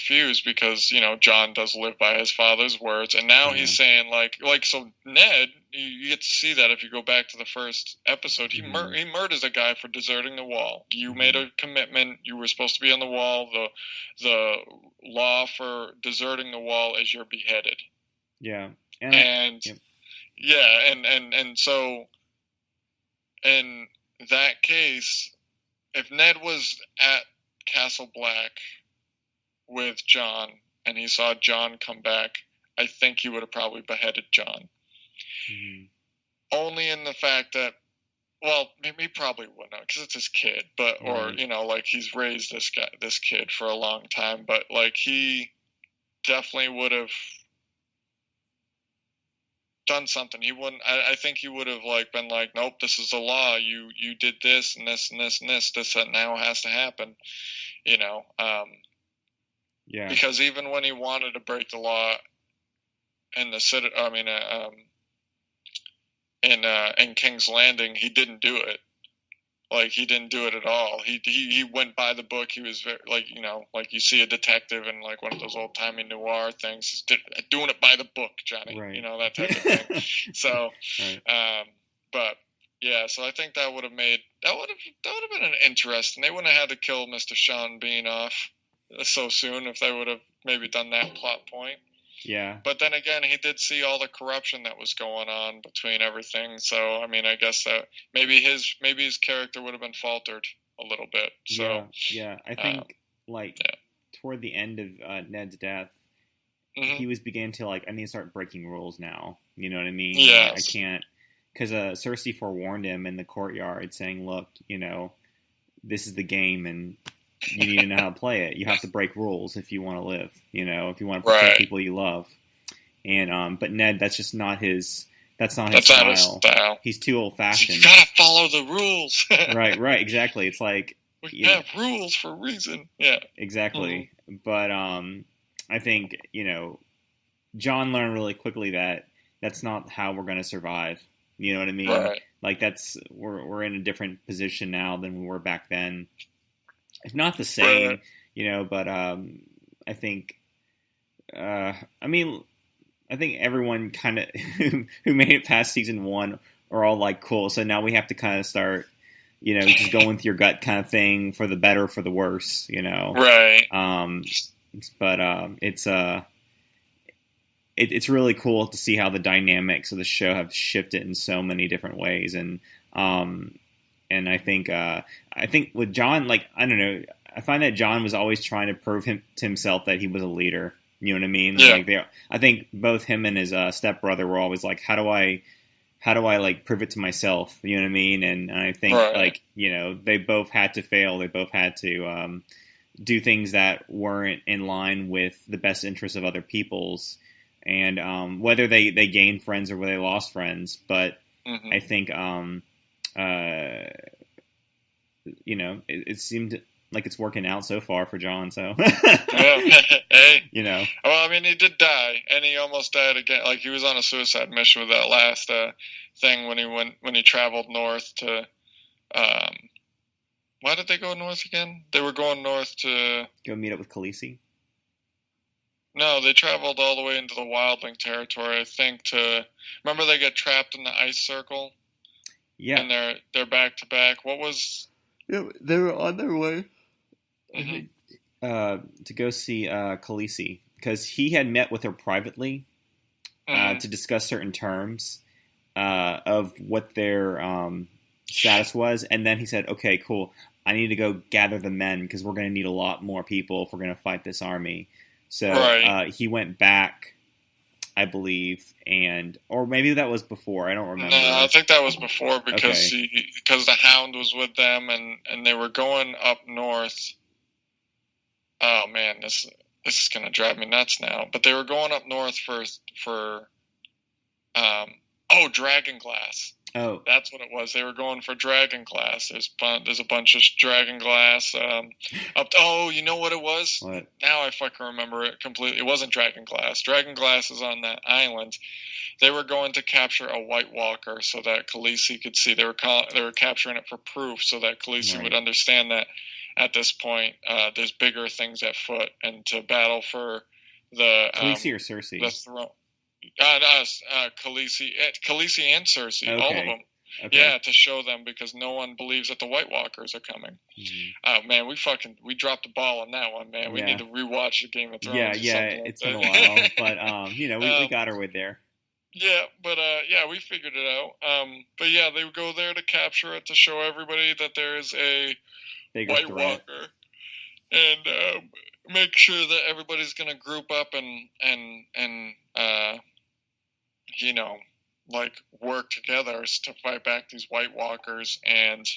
confused because, John does live by his father's words. And now he's saying, so Ned, you get to see that if you go back to the first episode, he murders a guy for deserting the wall. You made a commitment. You were supposed to be on the wall. The law for deserting the wall is you're beheaded. Yeah. So in that case, if Ned was at Castle Black with John and he saw John come back, I think he would have probably beheaded John. Mm-hmm. Only in the fact that, well, he probably wouldn't have, because it's his kid, but he's raised this kid for a long time, but he definitely would have done something. He wouldn't. I think he would have been nope, this is the law. You did this and this and this and this. This now has to happen. Yeah. Because even when he wanted to break the law in the city, in King's Landing, he didn't do it. He didn't do it at all. He went by the book. He was very, you see a detective in one of those old timey noir things. He's doing it by the book, Johnny. Right. That type of thing. So, right. But yeah, so I think that would have been an interesting. They wouldn't have had to kill Mr. Sean Bean off so soon if they would have maybe done that plot point. Yeah. But then again, he did see all the corruption that was going on between everything. So, I guess that maybe his character would have been faltered a little bit. So, yeah. I think, toward the end of Ned's death, he was beginning to, I need to start breaking rules now. You know what I mean? Yeah. I can't, because Cersei forewarned him in the courtyard saying, look, this is the game, and you need to know how to play it. You have to break rules if you want to live, if you want to protect people you love. And, but Ned, that's just not his, that's not his style. He's too old fashioned. You gotta follow the rules. right. Exactly. It's we have rules for a reason. Yeah. Exactly. Mm-hmm. But, I think, John learned really quickly that that's not how we're going to survive. You know what I mean? Right. We're in a different position now than we were back then. It's not the same, but I think, I think everyone kind of who made it past season 1 are all cool. So now we have to kind of start, just going with your gut kind of thing for the better, for the worse, Right. But it's really cool to see how the dynamics of the show have shifted in so many different ways. And I think with John, I don't know, I find that John was always trying to prove to himself that he was a leader. You know what I mean? Yeah. I think both him and his stepbrother were always how do I prove it to myself? You know what I mean? And I think they both had to fail. They both had to do things that weren't in line with the best interests of other people's. And whether they gained friends or whether they lost friends, but I think it seemed like it's working out so far for John. So hey, Well, he did die, and he almost died again. He was on a suicide mission with that last thing when he traveled north to. Why did they go north again? They were going north to go meet up with Khaleesi. No, they traveled all the way into the Wildling territory, I think, remember they get trapped in the ice circle? Yeah. And they're back to back. What was... Yeah, they were on their way to go see Khaleesi, because he had met with her privately to discuss certain terms of what their status was, and then he said, okay, cool, I need to go gather the men, because we're going to need a lot more people if we're going to fight this army. So he went back, I believe, or maybe that was before. I don't remember. No, I think that was before because because the Hound was with them and they were going up north. Oh man, this is gonna drive me nuts now. But they were going up north for Dragonglass. Oh, that's what it was. They were going for Dragonglass. There's a bunch of Dragonglass you know what it was? What? Now I fucking remember it completely. It wasn't Dragonglass. Dragonglass is on that island. They were going to capture a White Walker so that Khaleesi could see. They were capturing it for proof so that Khaleesi would understand that at this point, there's bigger things at foot, and to battle for the Khaleesi or Cersei? The throne. Khaleesi and Cersei, Okay. all of them. Okay. Yeah, to show them, because no one believes that the White Walkers are coming. Mm-hmm. Oh man, we dropped the ball on that one, man. We need to rewatch the Game of Thrones. Yeah, it's been a while, but we got our way there. Yeah, but we figured it out. But yeah, they would go there to capture it, to show everybody that there is a bigger White threat. Walker, and make sure that everybody's gonna group up and like work together to fight back these White Walkers. And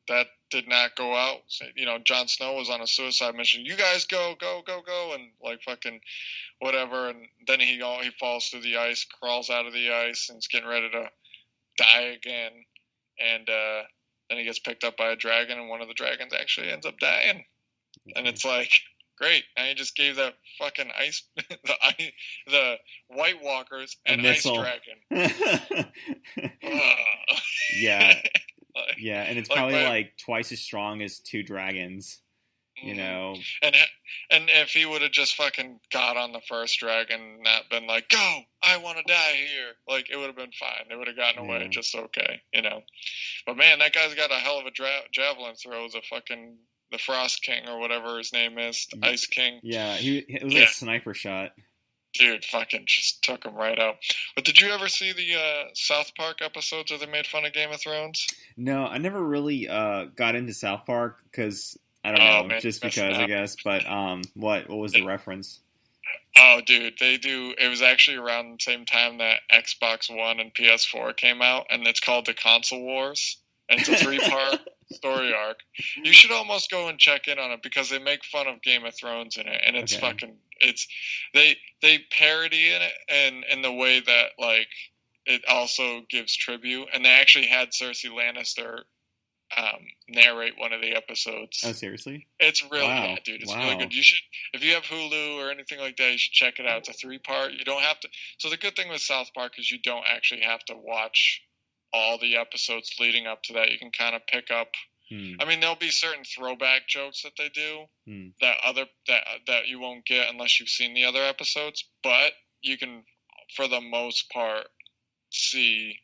that did not go out. So, Jon Snow was on a suicide mission. You guys go, and like fucking whatever. And then he falls through the ice, crawls out of the ice, and is getting ready to die again. And then he gets picked up by a dragon, and one of the dragons actually ends up dying. And it's like, great! And he just gave that fucking the White Walkers an ice dragon. Yeah. Yeah, and it's probably like twice as strong as 2 dragons, And if he would have just fucking got on the first dragon, not been like, go, I want to die here, like, it would have been fine. They would have gotten away just okay, But man, that guy's got a hell of a javelin throw. The Frost King or whatever his name is, the Ice King. Yeah, it was like a sniper shot. Dude, fucking just took him right out. But did you ever see the South Park episodes where they made fun of Game of Thrones? No, I never really got into South Park because, I don't know, man, just because, I guess. But what was the reference? Oh, dude, they do. It was actually around the same time that Xbox One and PS4 came out, and it's called the Console Wars. And it's a 3-part story arc. You should almost go and check in on it, because they make fun of Game of Thrones in it, and it's they parody in it, and in the way that like it also gives tribute, and they actually had Cersei Lannister narrate one of the episodes. Oh, seriously? It's really bad, dude. It's really good. You should, if you have Hulu or anything like that, you should check it out. It's a 3-part. You don't have to. So the good thing with South Park is you don't actually have to watch all the episodes leading up to that. You can kind of pick up. I mean, there'll be certain throwback jokes that they do that you won't get unless you've seen the other episodes, but you can, for the most part, see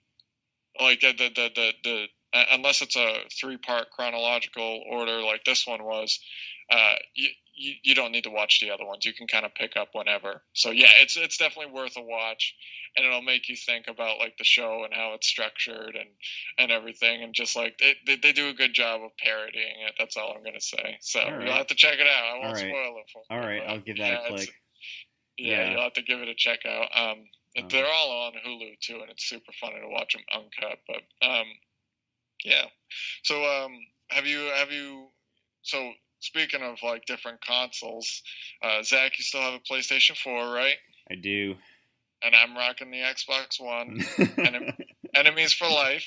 like the unless it's a 3-part chronological order like this one was. You don't need to watch the other ones. You can kind of pick up whenever. So yeah, it's definitely worth a watch, and it'll make you think about like the show and how it's structured and everything, and just like they do a good job of parodying it. That's all I'm gonna say. So you'll have to check it out. I won't spoil it for you. All right, I'll give that a click. You'll have to give it a check out. They're all on Hulu too, and it's super funny to watch them uncut. But yeah. So have you? So speaking of like different consoles, Zach, you still have a PlayStation 4, right? I do. And I'm rocking the Xbox One. Enemies for life.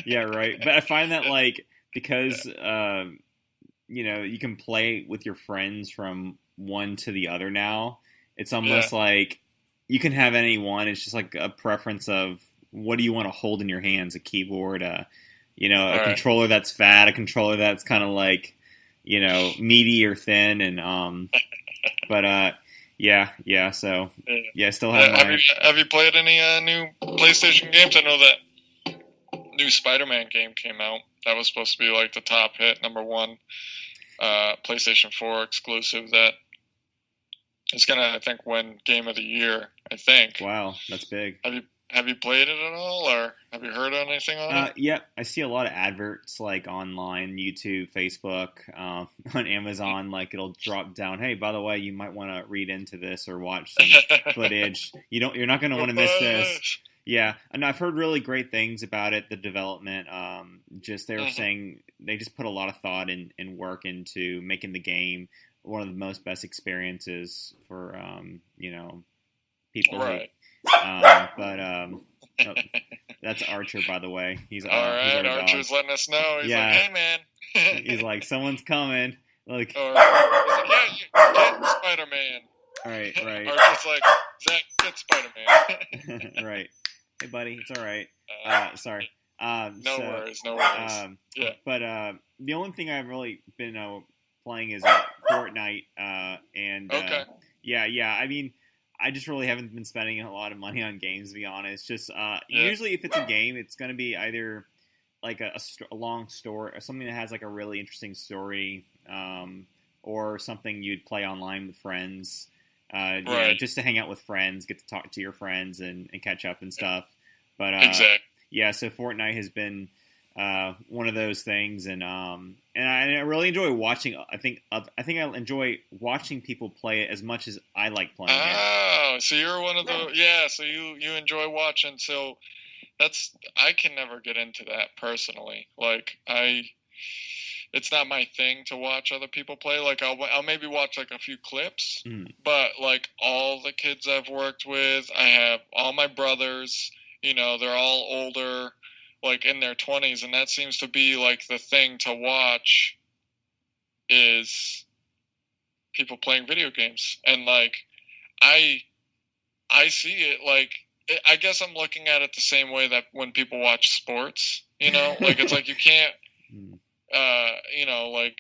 Yeah, right. But I find that like because you can play with your friends from one to the other now. It's almost like you can have any one. It's just like a preference of what do you want to hold in your hands? A keyboard, a controller that's fat, a controller that's kind of like meaty or thin, and but so I still have. Have you played any new PlayStation games? I know that new Spider-Man game came out. That was supposed to be like the top hit, #1 PlayStation 4 exclusive. That is gonna, I think, win Game of the Year. I think. Wow, that's big. Have you played it at all, or have you heard anything on it? Yeah, I see a lot of adverts like online, YouTube, Facebook, on Amazon. Like it'll drop down. Hey, by the way, you might want to read into this or watch some footage. You're not going to want to miss this. Yeah, and I've heard really great things about it. The development, they were saying they just put a lot of thought and work into making the game one of the most best experiences for people. Right. That's Archer, by the way. He's all right. Archer's letting us know. He's like, hey, man. He's like, someone's coming. Like, he's like, you're getting Spider-Man. Right. Archer's like, Zach, get Spider-Man. Right. Hey, buddy, it's all right. Sorry. No worries. Yeah. But the only thing I've really been playing is Fortnite, and Okay. yeah. I mean, I just really haven't been spending a lot of money on games, to be honest. Just Yeah. usually, if it's a game, it's going to be either like a long story or something that has like a really interesting story, or something you'd play online with friends. Right. Just to hang out with friends, get to talk to your friends and catch up and stuff. But Exactly. yeah, so Fortnite has been one of those things, and I really enjoy watching. I think I enjoy watching people play it as much as I like playing it. Oh, so you're one of the So you enjoy watching. So I can never get into that personally. Like it's not my thing to watch other people play. Like I'll maybe watch like a few clips, but like all the kids I've worked with, I have all my brothers. They're all older, like in their 20s, and that seems to be like the thing to watch is people playing video games. And like I see it like I guess I'm looking at it the same way that when people watch sports, like it's like you can't like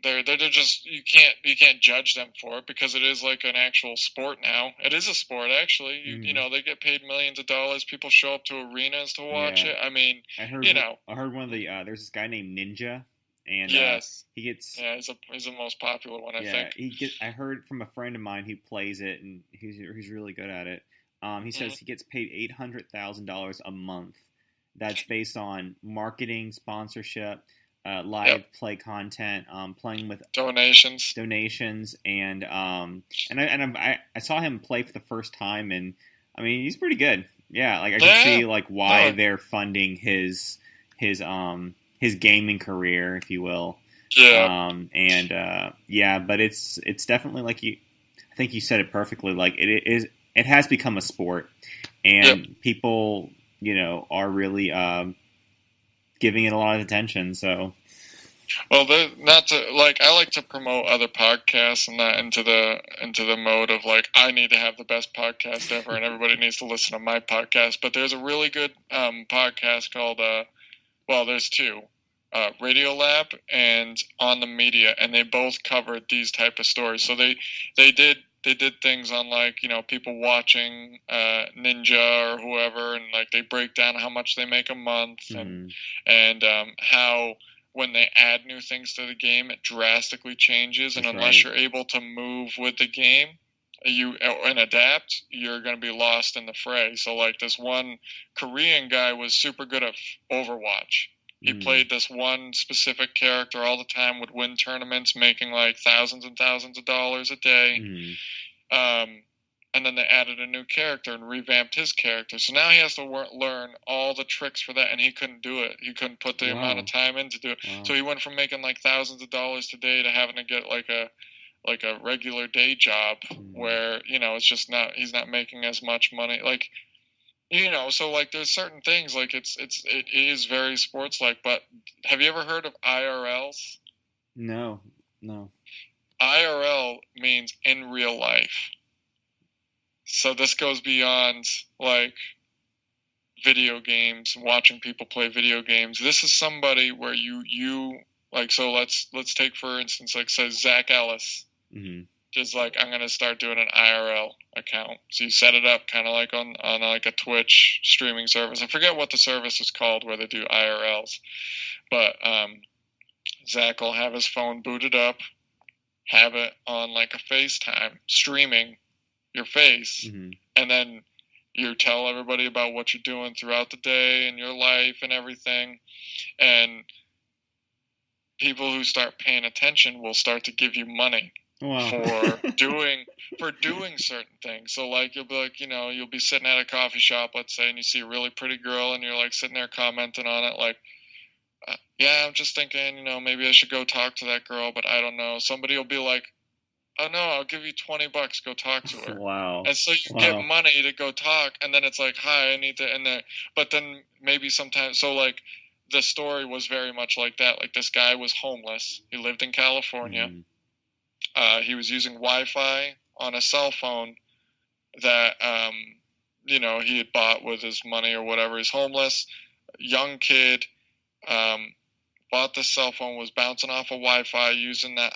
they're just you can't judge them for it because it is like an actual sport now. It is a sport actually. They get paid millions of dollars. People show up to arenas to watch it. I mean, I heard one of the there's this guy named Ninja, and yes, he gets he's the most popular one. I think I heard from a friend of mine who plays it, and he's really good at it. He says he gets paid $800,000 a month. That's based on marketing, sponsorship, live play content, playing with donations, and I saw him play for the first time, and I mean he's pretty good. Yeah, like I can see like why they're funding his gaming career, if you will. Yeah. But it's definitely like I think you said it perfectly. Like it has become a sport, and people are really giving it a lot of attention. So, well, I like to promote other podcasts and not into the mode of like I need to have the best podcast ever and everybody needs to listen to my podcast. But there's a really good podcast called there's two, Radio Lab and On the Media, and they both covered these type of stories. So they did things on like people watching Ninja or whoever, and like they break down how much they make a month, and how when they add new things to the game, it drastically changes, and unless you're able to move with the game and adapt, you're going to be lost in the fray. So like this one Korean guy was super good at Overwatch. He played this one specific character all the time, would win tournaments, making like thousands and thousands of dollars a day. And then they added a new character and revamped his character. So now he has to learn all the tricks for that, and he couldn't do it. He couldn't put the amount of time in to do it. Wow. So he went from making like thousands of dollars today to having to get like a regular day job where it's just he's not making as much money. Like so like there's certain things like it is very sports like. But have you ever heard of IRLs? No. IRL means in real life. So this goes beyond like video games, watching people play video games. This is somebody where you like. So let's take for instance, like say Zack Ellis. Just like I'm gonna start doing an IRL account. So you set it up kind of like on like a Twitch streaming service. I forget what the service is called where they do IRLs, but Zach will have his phone booted up, have it on like a FaceTime streaming your face, and then you tell everybody about what you're doing throughout the day and your life and everything, and people who start paying attention will start to give you money for doing certain things. So like you'll be like you'll be sitting at a coffee shop, let's say, and you see a really pretty girl, and you're like sitting there commenting on it like, I'm just thinking maybe I should go talk to that girl, but I don't know. Somebody will be like, oh no, I'll give you $20, go talk to her. Wow. And so you get money to go talk, and then it's like, hi, I need to, and then, but then maybe sometimes, so like the story was very much like that. Like this guy was homeless. He lived in California. He was using Wi-Fi on a cell phone that, he had bought with his money or whatever. He's homeless. young kid, bought the cell phone, was bouncing off of Wi-Fi, using that